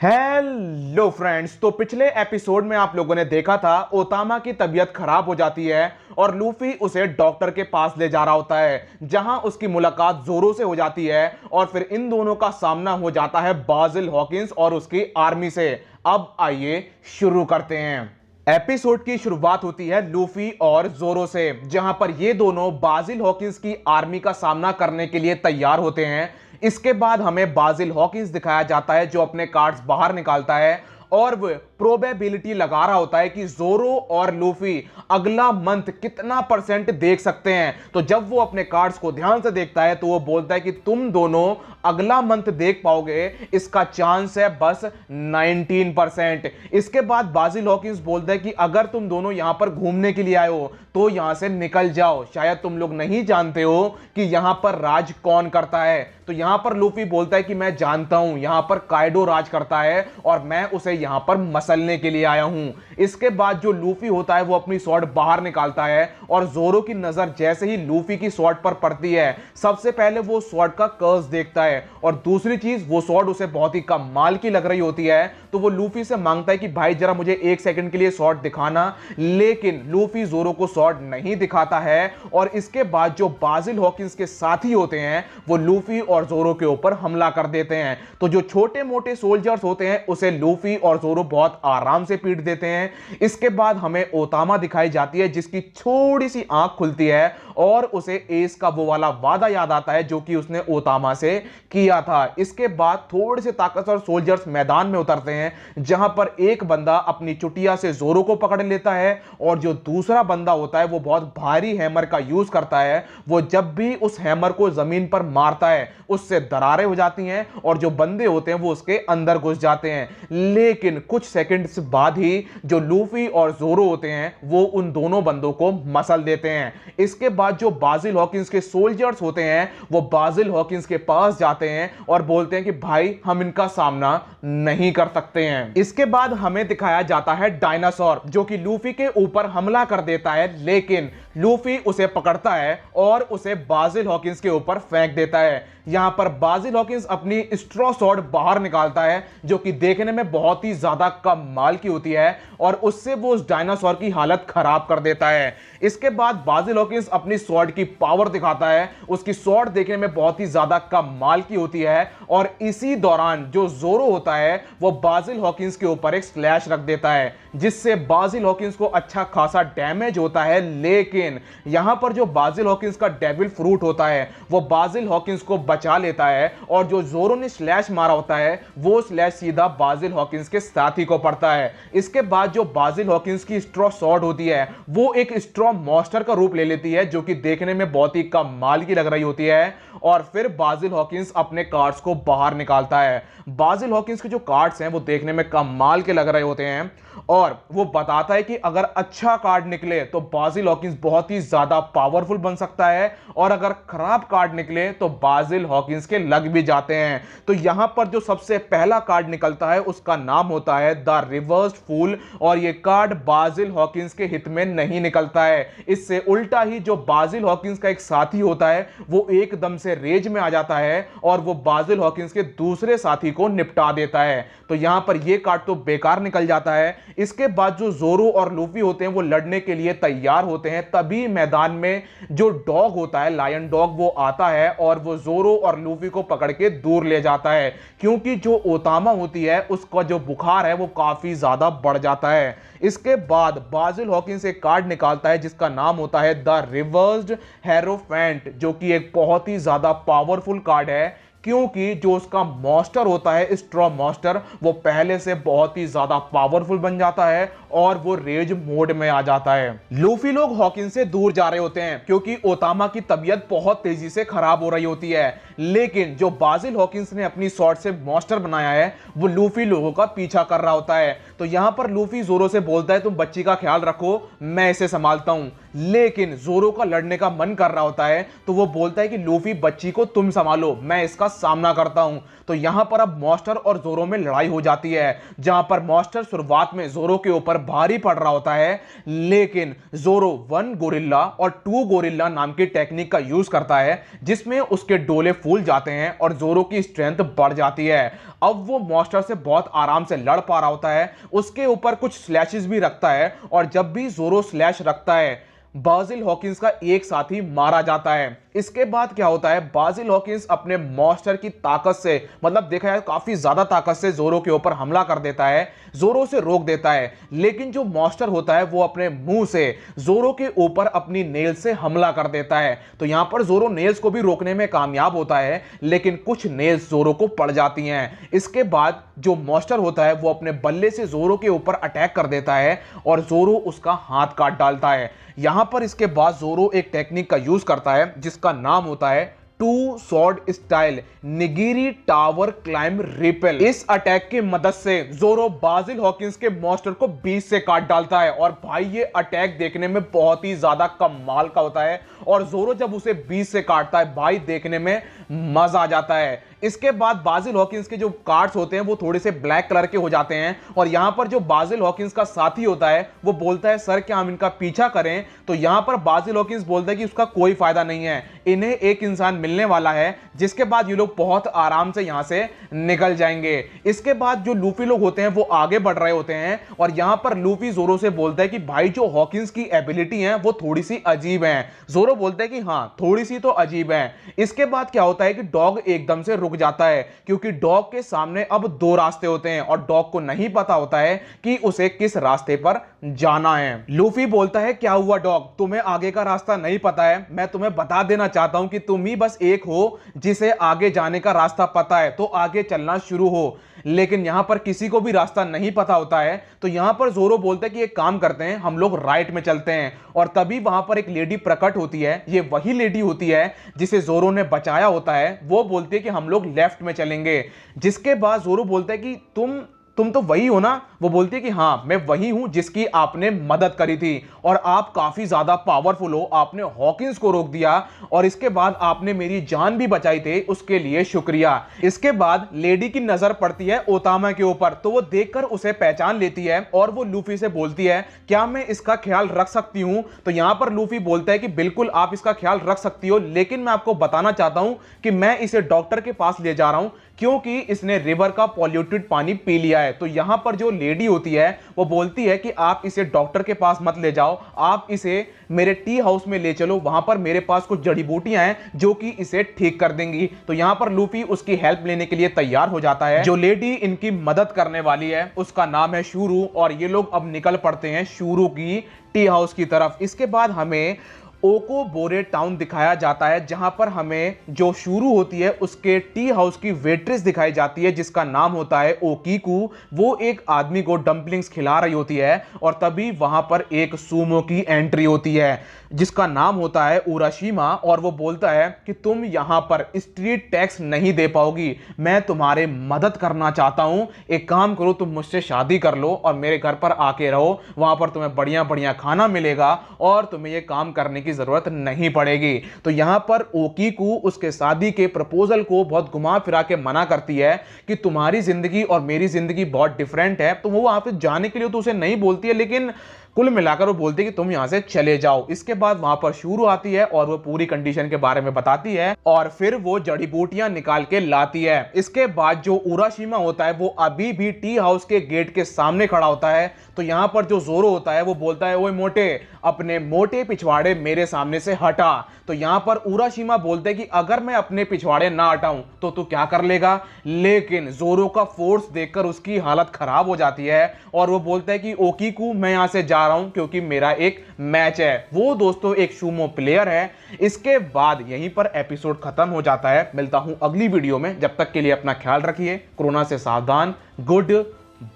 Hello friends. तो पिछले episode में आप लोगों ने देखा था ओतामा की तबीयत खराब हो जाती है और लूफी उसे डॉक्टर के पास ले जा रहा होता है, जहां उसकी मुलाकात जोरो से हो जाती है और फिर इन दोनों का सामना हो जाता है बाजिल हॉकिंस और उसकी आर्मी से। अब आइए शुरू करते हैं। एपिसोड की शुरुआत होती है लूफी और जोरो से, जहां पर ये दोनों बाजिल हॉकिंस की आर्मी का सामना करने के लिए तैयार होते हैं। इसके बाद हमें बाजिल हॉकिंस दिखाया जाता है जो अपने कार्ड्स बाहर निकालता है और वो प्रोबेबिलिटी लगा रहा होता है कि जोरो और लूफी अगला मंथ कितना परसेंट देख सकते हैं। तो जब वो अपने कार्ड्स को ध्यान से देखता है तो वो बोलता है कि तुम दोनों अगला मंथ देख पाओगे, इसका चांस है बस 19%। इसके बाद बाजिल हॉकिंस बोलता है कि अगर तुम दोनों यहां पर घूमने के लिए आए हो तो यहां से निकल जाओ, शायद तुम लोग नहीं जानते हो कि यहां पर राज कौन करता है। तो यहां पर लूफी बोलता है कि मैं जानता हूं, यहां पर काइडो राज करता है और मैं उसे यहां पर मसलने के लिए आया हूं। इसके बाद जो लूफी होता है वो अपनी स्वॉर्ड बाहर निकालता है और जोरो की नजर जैसे ही लूफी की स्वॉर्ड पर पड़ती है, सबसे पहले वो स्वॉर्ड का कर्स देखता है और दूसरी चीज वो स्वॉर्ड उसे बहुत ही कमाल की लग रही होती है। तो वो लूफी से मांगता है कि भाई जरा मुझे 1 सेकंड के लिए स्वॉर्ड दिखाना, लेकिन लूफी जोरो को स्वॉर्ड नहीं दिखाता है। और इसके बाद जो बाजिल हॉकिंस के साथी होते हैं वो लूफी और जोरो के ऊपर हमला कर देते हैं। तो जो छोटे मोटे सोल्जर्स होते हैं उसे लूफी और जोरो बहुत आराम से पीट देते हैं। इसके बाद हमें ओतामा दिखाई जाती है जिसकी थोड़ी सी आंख खुलती है और उसे एस का वो वाला वादा याद आता है जो कि उसने ओतामा से किया था। इसके बाद थोड़े से ताकतवर सोल्जर्स मैदान में उतरते हैं, जहां पर एक बंदा अपनी चुटिया से जोरो को पकड़ लेता है और जो दूसरा बंदा होता है वो बहुत भारी हैमर का यूज करता है। वो जब भी उस हैमर को जमीन पर मारता है उससे दरारें हो जाती हैं और जो बंदे होते हैं वो उसके अंदर घुस जाते हैं। लेकिन कुछ सेकंड्स बाद ही जो लूफी और जोरो होते हैं वो उन दोनों बंदों को मसल देते हैं। इसके बाद जो बाजिल हॉकिंस के सोल्जर्स होते हैं वो बाजिल हॉकिंस के पास जाते हैं और बोलते हैं कि भाई हम इनका सामना नहीं कर सकते हैं। इसके बाद हमें दिखाया जाता है डायनासोर जो कि लूफी के ऊपर हमला कर देता है, लेकिन लूफी उसे पकड़ता है और उसे बाजिल हॉकिंस के ऊपर फेंक देता है। यहां पर बाजिल हॉकिंस अपनी स्ट्रॉ स्वॉर्ड बाहर निकालता है जो कि देखने में बहुत ही ज्यादा कमाल की होती है और उससे वो उस डायनासोर की हालत खराब कर देता है। इसके बाद बाजिल हॉकिंस अपनी स्वॉर्ड की पावर दिखाता है, उसकी स्वॉर्ड देखने में बहुत ही ज्यादा कमाल की होती है और इसी दौरान जो जोरो होता है वो बाजिल हॉकिंस के ऊपर एक स्लैश रख देता है जिससे बाजिल हॉकिंस को अच्छा खासा डैमेज होता है। लेकिन यहां पर जो बाजिल हॉकिंस का डेविल फ्रूट होता है वो बाजिल हॉकिंस को बचा लेता है और जो जोरो ने स्लैश मारा होता है वो स्लैश सीधा बाजिल हॉकिंस के साथी को पड़ता है। इसके बाद जो बाजिल हॉकिंस की स्ट्रॉ स्वॉर्ड होती है वो एक स्ट्रॉ मॉन्स्टर का रूप ले लेती है जो कि देखने में बहुत ही कमाल की लग रही होती है और फिर बाजिल हॉकिंस अपने कार्ड्स को बाहर निकालता है। बाजिल हॉकिंस के जो कार्ड्स हैं वो देखने में कमाल के लग रहे होते हैं और वो बताता है कि अगर अच्छा कार्ड निकले तो बाजिल हॉकिंस बहुत ही ज्यादा पावरफुल बन सकता है और अगर खराब कार्ड निकले तो बाजिल हॉकिंस के लग भी जाते हैं। तो यहां पर जो सबसे पहला कार्ड निकलता है उसका नाम होता है द रिवर्स्ड फूल और यह कार्ड बाजिल हॉकिंस के हित में नहीं निकलता है। इससे उल्टा ही जो बाजिल हॉकिंस का एक साथी होता है वो एकदम से रेज में आ जाता है और वो बाजिल हॉकिंस के दूसरे साथी को निपटा देता है। तो यहां पर यह कार्ड तो बेकार निकल जाता है। इसके बाद जो जोरो और लूफी होते हैं वो लड़ने के लिए तैयार होते हैं, तभी मैदान में जो डॉग होता है लायन डॉग वो आता है और वो जोरो और लूफी को पकड़ के दूर ले जाता है, क्योंकि जो ओतामा होती है उसका जो बुखार है वो काफी ज्यादा बढ़ जाता है। इसके बाद बाजिल हॉकिंस एक कार्ड निकालता है जिसका नाम होता है द रिवर्स्ड हेरोफेंट जो कि एक बहुत ही ज्यादा पावरफुल कार्ड है, क्योंकि जो उसका मॉन्स्टर होता है स्ट्रॉ मॉन्स्टर वो पहले से बहुत ही ज्यादा पावरफुल बन जाता है और वो रेज मोड में आ जाता है। लूफी लोग हॉकिंस से दूर जा रहे होते हैं क्योंकि ओतामा की तबीयत बहुत तेजी से खराब हो रही होती है, लेकिन जो बाजिल हॉकिंस ने अपनी स्वॉर्ड से मॉन्स्टर बनाया है वो लूफी लोगों का पीछा कर रहा होता है। तो यहां पर लूफी जोरो से बोलता है तुम बच्ची का ख्याल रखो, मैं इसे संभालता हूं। लेकिन जोरो का लड़ने का मन कर रहा होता है तो वो बोलता है कि लूफी बच्ची को तुम संभालो, मैं इसका सामना करता हूं। तो यहां पर अब मॉन्स्टर और जोरो में लड़ाई हो जाती है, जहां पर मॉन्स्टर शुरुआत में जोरो के ऊपर भारी पड़ रहा होता है, लेकिन जोरो 1 गोरिल्ला और 2 गोरिल्ला नाम की टेक्निक का यूज करता है, जिसमें उसके डोले फूल जाते हैं और जोरो की स्ट्रेंथ बढ़ जाती है। अब वो मॉन्स्टर से बहुत आराम से लड़ पा रहा होता है, उसके ऊपर कुछ स्लैशेस भी रखता है, और जब भी जोरो स्लैश रखता है, बाजिल हॉकिंस का एक साथी मारा जाता है। इसके बाद क्या होता है, बाजिल हॉकिंस अपने मॉन्स्टर की ताकत से, मतलब देखा जाए काफी ज्यादा ताकत से जोरो के ऊपर हमला कर देता है, जोरो से रोक देता है। लेकिन जो मॉन्स्टर होता है वो अपने मुंह से जोरो के ऊपर अपनी नेल्स से हमला कर देता है। तो यहां पर जोरो नेल्स को भी रोकने में कामयाब होता है, लेकिन कुछ नेल्स जोरो को पड़ जाती हैं। इसके बाद जो मॉन्स्टर होता है वो अपने बल्ले से जोरो के ऊपर अटैक कर देता है और जोरो उसका हाथ काट डालता है। यहां पर इसके बाद जोरो एक टेक्निक का यूज करता है जिसका नाम होता है 2 sword style nigiri tower climb repel. इस अटैक की मदद से जोरो बाजिल हॉकिंस के मॉन्स्टर को बीच से काट डालता है, और भाई ये अटैक देखने में बहुत ही ज्यादा कमाल का होता है, और जोरो जब उसे बीच से काटता है भाई देखने में मजा आ जाता है। इसके बाद बाजिल हॉकिंस के जो कार्ड्स होते हैं वो थोड़े से ब्लैक कलर के हो जाते हैं, और यहां पर जो बाजिल हॉकिंस का साथी होता है वो बोलता है सर क्या हम इनका पीछा करें। तो यहां पर बाजिल हॉकिंस बोलता है कि उसका कोई फायदा नहीं है, इन्हें एक इंसान मिलने वाला है, जिसके बाद ये लोग बहुत आराम से यहां से निकल जाएंगे। इसके बाद जो लूफी लोग होते हैं वो आगे बढ़ रहे होते हैं, और यहां पर लूफी जोरो से बोलता है कि भाई जो हॉकिंस की एबिलिटी है वो थोड़ी सी अजीब है। जोरो बोलता है कि हाँ थोड़ी सी तो अजीब है। इसके बाद क्या होता है कि डॉग एकदम से रुक जाता है, क्योंकि डॉग के सामने अब 2 रास्ते होते हैं और डॉग को नहीं पता होता है कि उसे किस रास्ते पर जाना है। लूफी बोलता है क्या हुआ डॉग, तुम्हें आगे का रास्ता नहीं पता है? मैं तुम्हें बता देना चाहता हूं कि तुम ही बस एक हो जिसे आगे जाने का रास्ता पता है, तो आगे चलना शुरू हो। लेकिन यहां पर किसी को भी रास्ता नहीं पता होता है। तो यहां पर जोरो बोलता है कि एक काम करते हैं, हम लोग राइट में चलते हैं, और तभी वहां पर एक लेडी प्रकट होती है। ये वही लेडी होती है जिसे जोरो ने बचाया होता है। वो बोलती है कि हम लोग लेफ्ट में चलेंगे। जिसके बाद जोरो बोलता है कि तुम तो वही हो ना? वो बोलती है कि हाँ मैं वही हूं जिसकी आपने मदद करी थी, और आप काफी ज्यादा पावरफुल हो, आपने हॉकिंस को रोक दिया और इसके बाद आपने मेरी जान भी बचाई थी, उसके लिए शुक्रिया। इसके बाद लेडी की नजर पड़ती है ओतामा के ऊपर, तो वो देखकर उसे पहचान लेती है और वो लूफी से बोलती है क्या मैं इसका ख्याल रख सकती हूं? तो यहां पर लूफी बोलता है कि बिल्कुल आप इसका ख्याल रख सकती हो, लेकिन मैं आपको बताना चाहता हूं कि मैं इसे डॉक्टर के पास ले जा रहा हूं क्योंकि इसने रिवर का पॉल्यूटेड पानी पी लिया है। तो यहां पर जो लेडी होती है वो बोलती है कि आप इसे डॉक्टर के पास मत ले जाओ, आप इसे मेरे टी हाउस में ले चलो, वहां पर मेरे पास कुछ जड़ी बूटियां हैं जो कि इसे ठीक कर देंगी। तो यहां पर लूफी उसकी हेल्प लेने के लिए तैयार हो जाता है। जो लेडी इनकी मदद करने वाली है उसका नाम है शूरू, और ये लोग अब निकल पड़ते हैं शूरू की टी हाउस की तरफ। इसके बाद हमें ओकोबोरे टाउन दिखाया जाता है, जहां पर हमें जो शूरू होती है उसके टी हाउस की वेट्रेस दिखाई जाती है जिसका नाम होता है ओकीकू। वो एक आदमी को डंपलिंग्स खिला रही होती है, और तभी वहां पर एक सूमो की एंट्री होती है जिसका नाम होता है उराशिमा, और वो बोलता है कि तुम यहां पर स्ट्रीट टैक्स नहीं दे पाओगी, मैं तुम्हारे मदद करना चाहता हूं, एक काम करो तुम मुझसे शादी कर लो और मेरे घर पर आके रहो, वहां पर तुम्हें बढ़िया बढ़िया खाना मिलेगा और तुम्हें यह काम करने की जरूरत नहीं पड़ेगी। तो यहां पर ओकीकू उसके शादी के प्रपोजल को बहुत घुमा फिरा के मना करती है कि तुम्हारी जिंदगी और मेरी जिंदगी बहुत डिफरेंट है। तो वो वहां पे जाने के लिए तो उसे नहीं बोलती है, लेकिन कुल मिलाकर वो बोलती है कि तुम यहां से चले जाओ। इसके बाद वहां पर शूरू आती है और वो पूरी कंडीशन के बारे में बताती है, और फिर वो जड़ी बूटियां निकाल के लाती है। इसके बाद जो उराशिमा होता है वो अभी भी टी हाउस के गेट के सामने खड़ा होता है। तो यहां पर जो जोरो होता है वो बोलता है ओए मोटे, अपने मोटे पिछवाड़े मेरे सामने से हटा। तो यहां पर उराशिमा बोलते हैं कि अगर मैं अपने पिछवाड़े ना हटाऊं तो तू क्या कर लेगा? लेकिन जोरो का फोर्स देखकर उसकी हालत खराब हो जाती है, और वो बोलता है कि ओकीकू मैं यहां से जा रहा हूं क्योंकि मेरा एक मैच है। वो दोस्तों एक सूमो प्लेयर है। इसके बाद यहीं पर एपिसोड खत्म हो जाता है। मिलता हूं अगली वीडियो में, जब तक के लिए अपना ख्याल रखिए, कोरोना से सावधान, गुड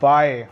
बाय।